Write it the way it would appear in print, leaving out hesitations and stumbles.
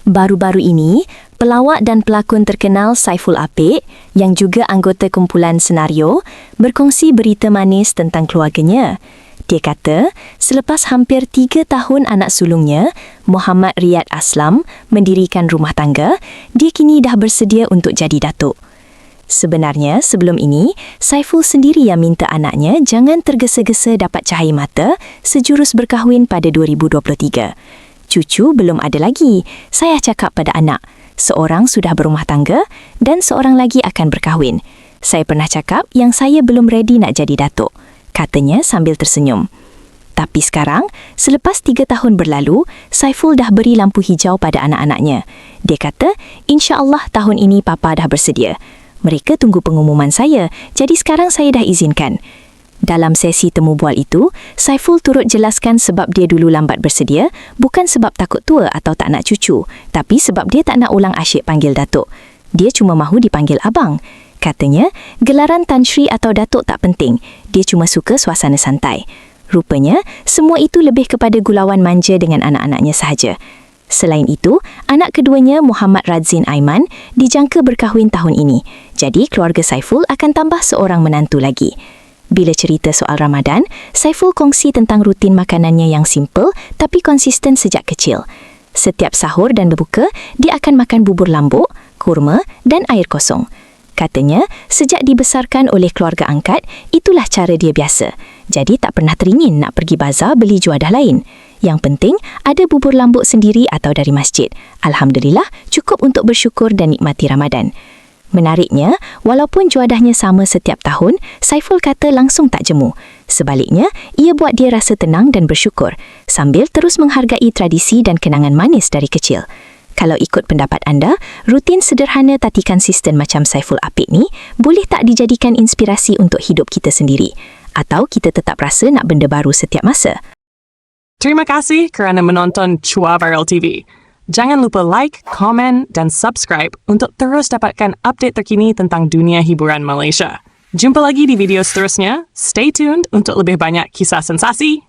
Baru-baru ini, pelawak dan pelakon terkenal Saiful Apek yang juga anggota kumpulan senario berkongsi berita manis tentang keluarganya. Dia kata, selepas hampir 3 tahun anak sulungnya, Muhammad Riyad Aslam, mendirikan rumah tangga, dia kini dah bersedia untuk jadi datuk. Sebenarnya, sebelum ini, Saiful sendiri yang minta anaknya jangan tergesa-gesa dapat cahaya mata sejurus berkahwin pada 2023. Cucu belum ada lagi. Saya cakap pada anak, seorang sudah berumah tangga dan seorang lagi akan berkahwin. Saya pernah cakap yang saya belum ready nak jadi datuk, katanya sambil tersenyum. Tapi sekarang, selepas 3 tahun berlalu, Saiful dah beri lampu hijau pada anak-anaknya. Dia kata, insya-Allah tahun ini papa dah bersedia. Mereka tunggu pengumuman saya, jadi sekarang saya dah izinkan. Dalam sesi temu bual itu, Saiful turut jelaskan sebab dia dulu lambat bersedia, bukan sebab takut tua atau tak nak cucu, tapi sebab dia tak nak ulang asyik panggil datuk. Dia cuma mahu dipanggil abang. Katanya, gelaran Tan Sri atau datuk tak penting, dia cuma suka suasana santai. Rupanya, semua itu lebih kepada gulauan manja dengan anak-anaknya sahaja. Selain itu, anak keduanya Muhammad Radzin Aiman dijangka berkahwin tahun ini. Jadi, keluarga Saiful akan tambah seorang menantu lagi. Bila cerita soal Ramadan, Saiful kongsi tentang rutin makanannya yang simple tapi konsisten sejak kecil. Setiap sahur dan berbuka, dia akan makan bubur lambuk, kurma dan air kosong. Katanya, sejak dibesarkan oleh keluarga angkat, itulah cara dia biasa. Jadi tak pernah teringin nak pergi bazar beli juadah lain. Yang penting, ada bubur lambuk sendiri atau dari masjid. Alhamdulillah, cukup untuk bersyukur dan nikmati Ramadan. Menariknya, walaupun juadahnya sama setiap tahun, Saiful kata langsung tak jemu. Sebaliknya, ia buat dia rasa tenang dan bersyukur, sambil terus menghargai tradisi dan kenangan manis dari kecil. Kalau ikut pendapat anda, rutin sederhana tapi konsisten macam Saiful Apek ni boleh tak dijadikan inspirasi untuk hidup kita sendiri? Atau kita tetap rasa nak benda baru setiap masa? Terima kasih kerana menonton Chua Viral TV. Jangan lupa like, komen dan subscribe untuk terus dapatkan update terkini tentang dunia hiburan Malaysia. Jumpa lagi di video seterusnya. Stay tuned untuk lebih banyak kisah sensasi.